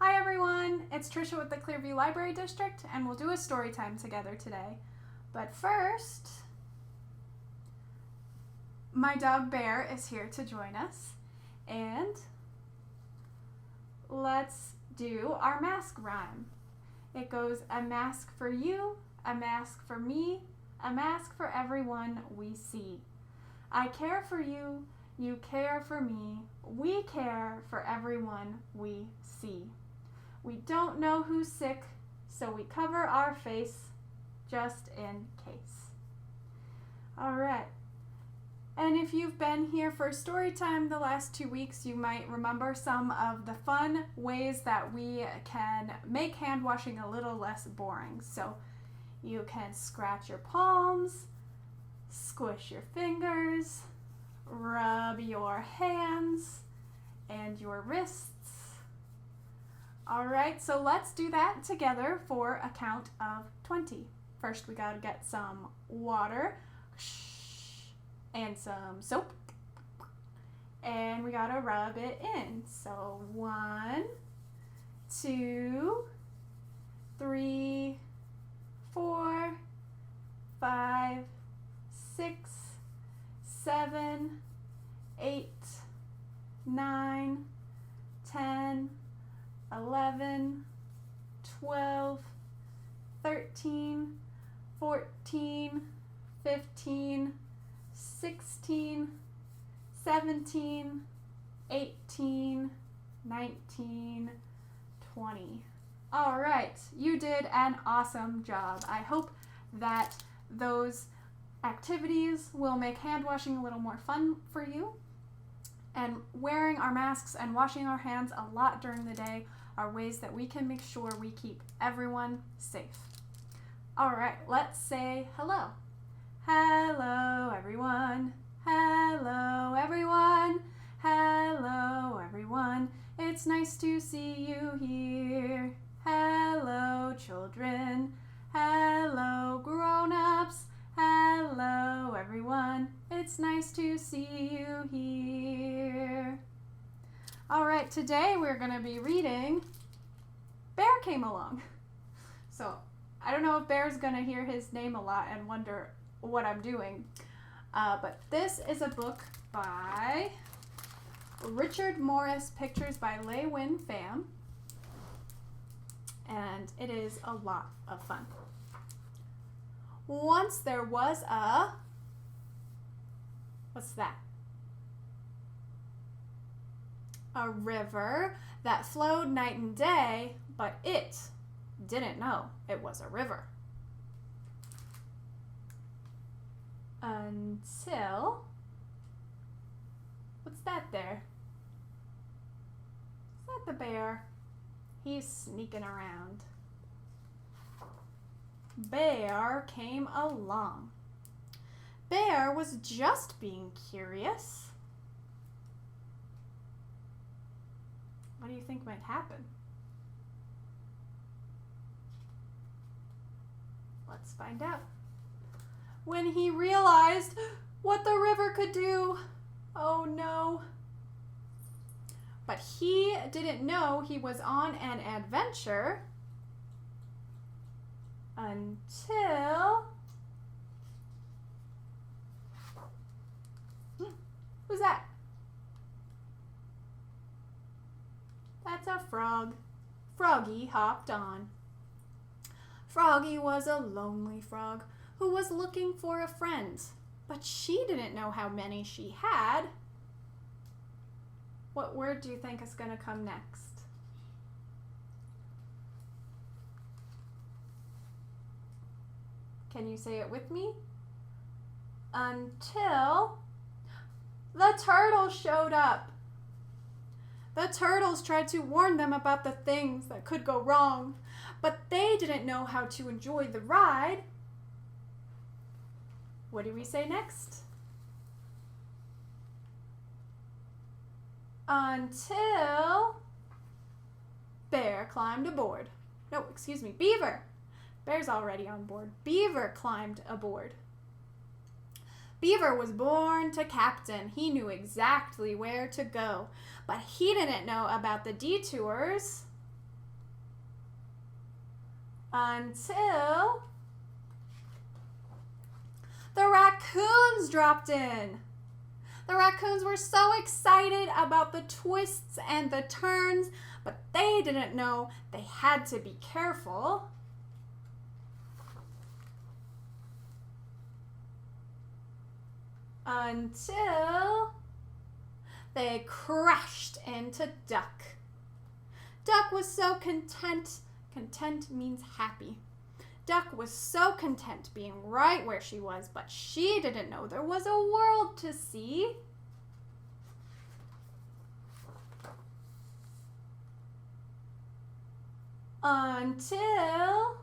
Hi everyone, it's Trisha with the Clearview Library District, and we'll do a story time together today. But first, my dog Bear is here to join us, and let's do our mask rhyme. It goes, a mask for you, a mask for me, a mask for everyone we see. I care for you, you care for me, we care for everyone we see. We don't know who's sick, so we cover our face just in case. All right. And if you've been here for story time the last 2 weeks, you might remember some of the fun ways that we can make hand washing a little less boring. So you can scratch your palms, squish your fingers, rub your hands and your wrists. All right, so let's do that together for a count of 20. First, we gotta get some water and some soap, and we gotta rub it in. So 1, 2, 3, 4, 5, 6, 7, 8, 9, 10, 11, 12, 13, 14, 15, 16, 17, 18, 19, 20. All right, you did an awesome job. I hope that those activities will make hand washing a little more fun for you. And wearing our masks and washing our hands a lot during the day are ways that we can make sure we keep everyone safe. All right, let's say hello. Hello, everyone. Hello, everyone. Hello, everyone. It's nice to see you here. Hello, children. Hello, grown-ups. Hello, everyone. It's nice to see you here. All right, today we're going to be reading Bear Came Along. So I don't know if Bear's going to hear his name a lot and wonder what I'm doing, but this is a book by Richard Morris, pictures by Lei Win Pham, and it is a lot of fun. Once there was a, what's that? A river that flowed night and day, but it didn't know it was a river. Until, what's that there? Is that the bear? He's sneaking around. Bear came along. Bear was just being curious. What do you think might happen? Let's find out. When he realized what the river could do, oh no. But he didn't know he was on an adventure until, who's that? That's a frog. Froggy hopped on. Froggy was a lonely frog who was looking for a friend, but she didn't know how many she had. What word do you think is going to come next? Can you say it with me? Until the turtles showed up. The turtles tried to warn them about the things that could go wrong, but they didn't know how to enjoy the ride. What do we say next? Until Bear climbed aboard. No, excuse me, Beaver. Bear's already on board. Beaver climbed aboard. Beaver was born to captain. He knew exactly where to go, but he didn't know about the detours until the raccoons dropped in. The raccoons were so excited about the twists and the turns, but they didn't know they had to be careful. Until they crashed into Duck. Duck was so content. Content means happy. Duck was so content being right where she was, but she didn't know there was a world to see. Until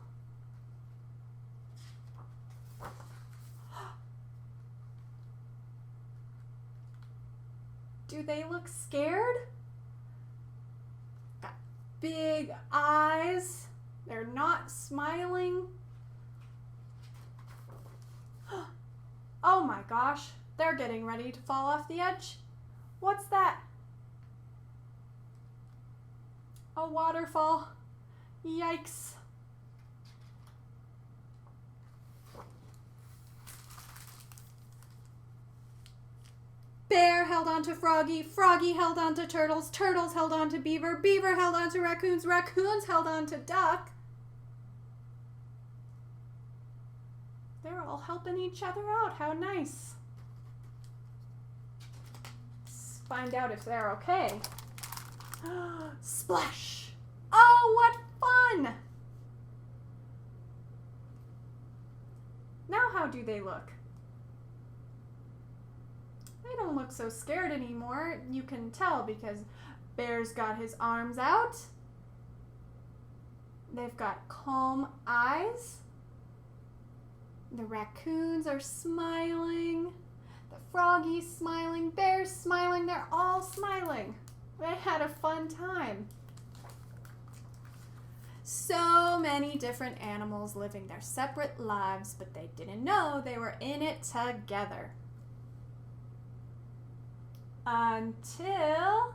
do they look scared? Got big eyes. They're not smiling. Oh my gosh, they're getting ready to fall off the edge. What's that? A waterfall. Yikes. Bear held on to Froggy, Froggy held on to Turtles, Turtles held on to Beaver, Beaver held on to Raccoons, Raccoons held on to Duck. They're all helping each other out. How nice. Let's find out if they're okay. Splash! Oh, what fun! Now how do they look? They don't look so scared anymore. You can tell because Bear's got his arms out. They've got calm eyes. The raccoons are smiling. The Froggy's smiling. Bear's smiling. They're all smiling. They had a fun time. So many different animals living their separate lives, but they didn't know they were in it together. Until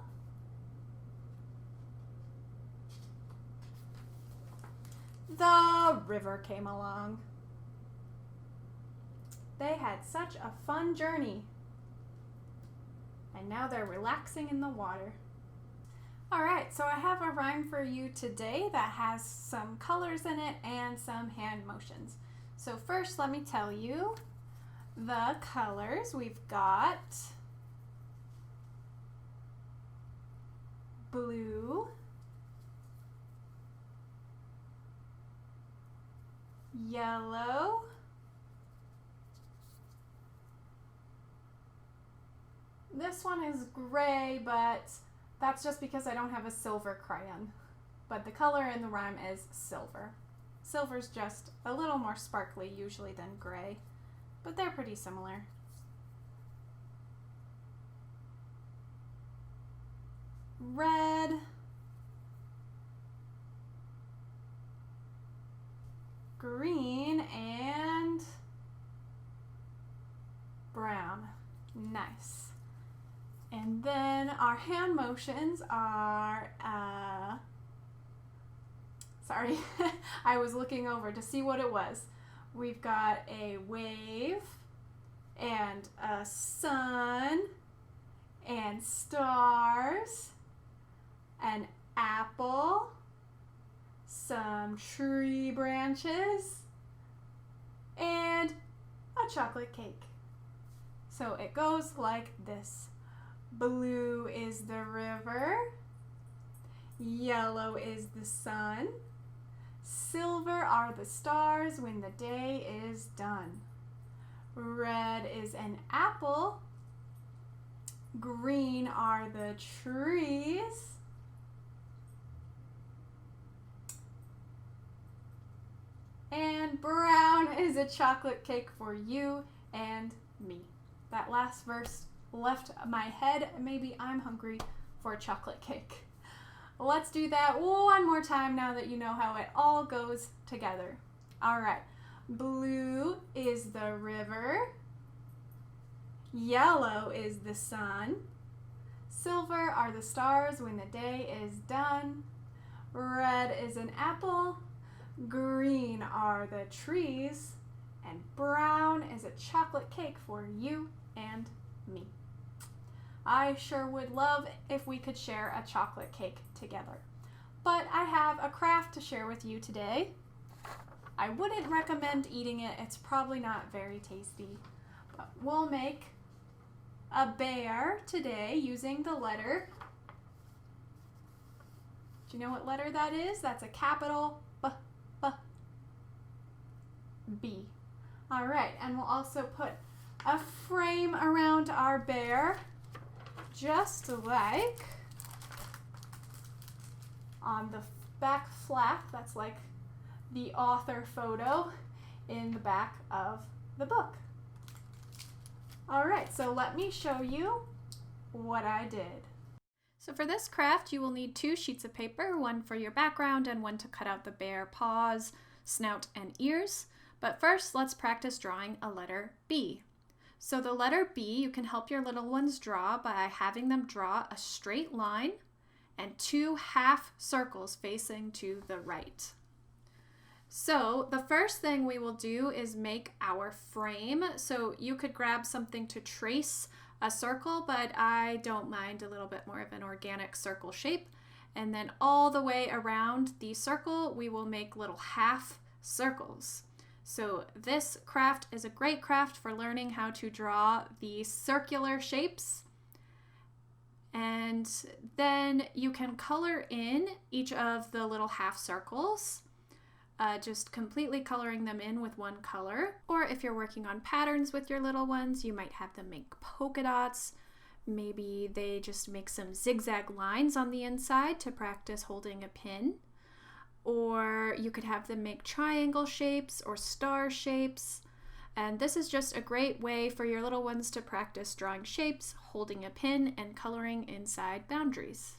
the river came along. They had such a fun journey. And now they're relaxing in the water. All right, so I have a rhyme for you today that has some colors in it and some hand motions. So first, let me tell you the colors. We've got blue, yellow, this one is gray, but that's just because I don't have a silver crayon. But the color in the rhyme is silver. Silver's just a little more sparkly usually than gray, but they're pretty similar. Red, green, and brown. Nice. And then our hand motions are, sorry, I was looking over to see what it was. We've got a wave and a sun and stars, an apple, some tree branches, and a chocolate cake. So it goes like this. Blue is the river, yellow is the sun, silver are the stars when the day is done. Red is an apple, green are the trees, and brown is a chocolate cake for you and me. That last verse left my head. Maybe I'm hungry for a chocolate cake. Let's do that one more time now that you know how it all goes together. All right. Blue is the river. Yellow is the sun. Silver are the stars when the day is done. Red is an apple. green are the trees, and brown is a chocolate cake for you and me. I sure would love if we could share a chocolate cake together. But I have a craft to share with you today. I wouldn't recommend eating it. It's probably not very tasty. But we'll make a bear today using the letter. Do you know what letter that is? That's a capital B. All right, and we'll also put a frame around our bear, just like on the back flap. That's like the author photo in the back of the book. All right, so let me show you what I did. So for this craft, you will need 2 sheets of paper, one for your background and one to cut out the bear paws, snout, and ears. But first, let's practice drawing a letter B. So the letter B, you can help your little ones draw by having them draw a straight line and 2 half circles facing to the right. So the first thing we will do is make our frame. So you could grab something to trace a circle, but I don't mind a little bit more of an organic circle shape. And then all the way around the circle, we will make little half circles. So this craft is a great craft for learning how to draw the circular shapes. And then you can color in each of the little half circles, just completely coloring them in with one color. Or if you're working on patterns with your little ones, you might have them make polka dots. Maybe they just make some zigzag lines on the inside to practice holding a pin. Or you could have them make triangle shapes or star shapes. And this is just a great way for your little ones to practice drawing shapes, holding a pin, and coloring inside boundaries.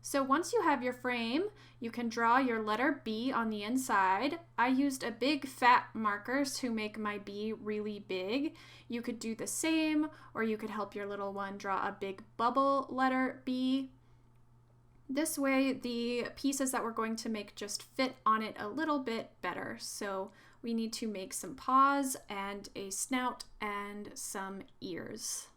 So once you have your frame, you can draw your letter B on the inside. I used a big fat marker to make my B really big. You could do the same, or you could help your little one draw a big bubble letter B. This way, the pieces that we're going to make just fit on it a little bit better. So we need to make some paws and a snout and some ears.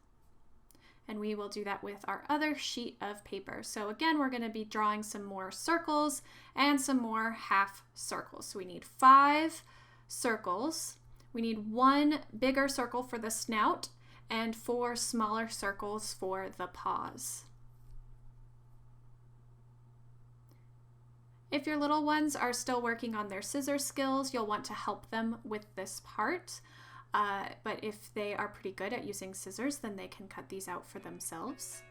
And we will do that with our other sheet of paper. So again, we're going to be drawing some more circles and some more half circles. So we need 5 circles. We need 1 bigger circle for the snout and 4 smaller circles for the paws. If your little ones are still working on their scissor skills, you'll want to help them with this part. But if they are pretty good at using scissors, then they can cut these out for themselves.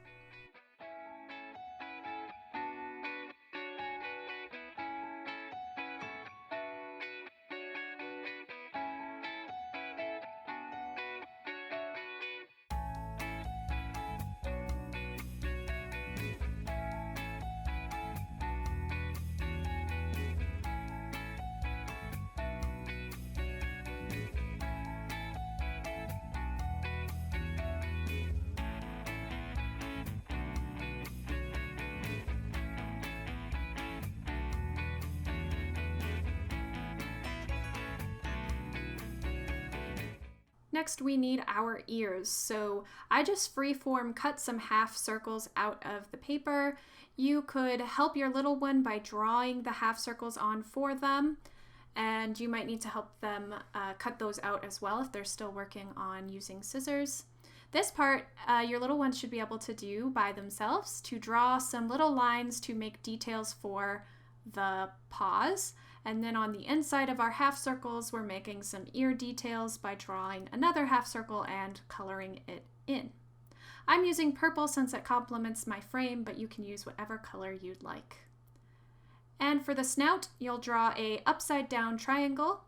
Next, we need our ears. So I just freeform cut some half circles out of the paper. You could help your little one by drawing the half circles on for them, and you might need to help them cut those out as well if they're still working on using scissors. This part, your little ones should be able to do by themselves, to draw some little lines to make details for the paws. And then on the inside of our half circles, we're making some ear details by drawing another half circle and coloring it in. I'm using purple since it complements my frame, but you can use whatever color you'd like. And for the snout, you'll draw a upside down triangle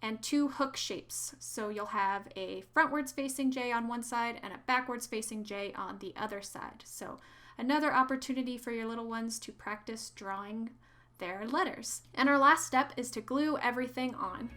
and 2 hook shapes. So you'll have a frontwards facing J on one side and a backwards facing J on the other side. So another opportunity for your little ones to practice drawing their letters. And our last step is to glue everything on.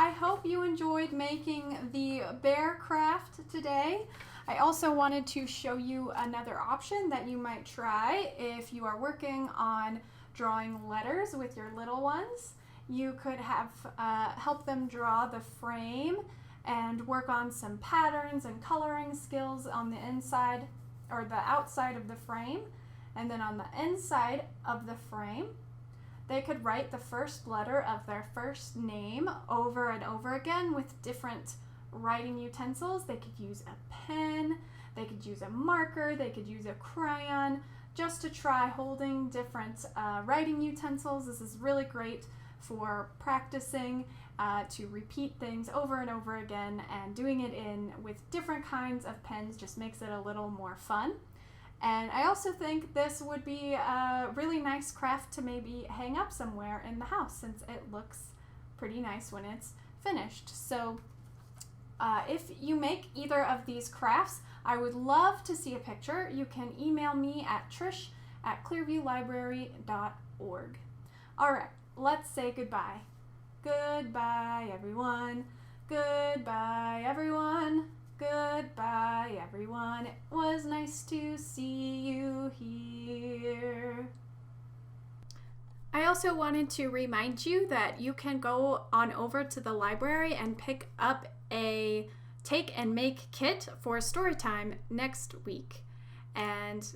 I hope you enjoyed making the bear craft today. I also wanted to show you another option that you might try if you are working on drawing letters with your little ones. You could have help them draw the frame and work on some patterns and coloring skills on the inside or the outside of the frame. And then on the inside of the frame, they could write the first letter of their first name over and over again with different writing utensils. They could use a pen, they could use a marker, they could use a crayon, just to try holding different writing utensils. This is really great for practicing to repeat things over and over again, and doing it with different kinds of pens just makes it a little more fun. And I also think this would be a really nice craft to maybe hang up somewhere in the house, since it looks pretty nice when it's finished. So if you make either of these crafts, I would love to see a picture. You can email me at trish@clearviewlibrary.org. All right, let's say goodbye. Goodbye, everyone. Goodbye, everyone. Goodbye, everyone. It was nice to see you here. I also wanted to remind you that you can go on over to the library and pick up a Take and Make kit for Storytime next week. And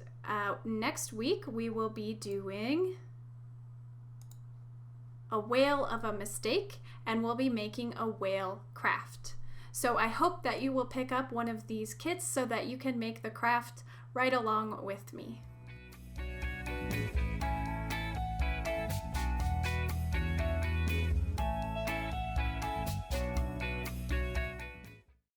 next week we will be doing a whale of a mistake, and we'll be making a whale craft. So I hope that you will pick up one of these kits so that you can make the craft right along with me.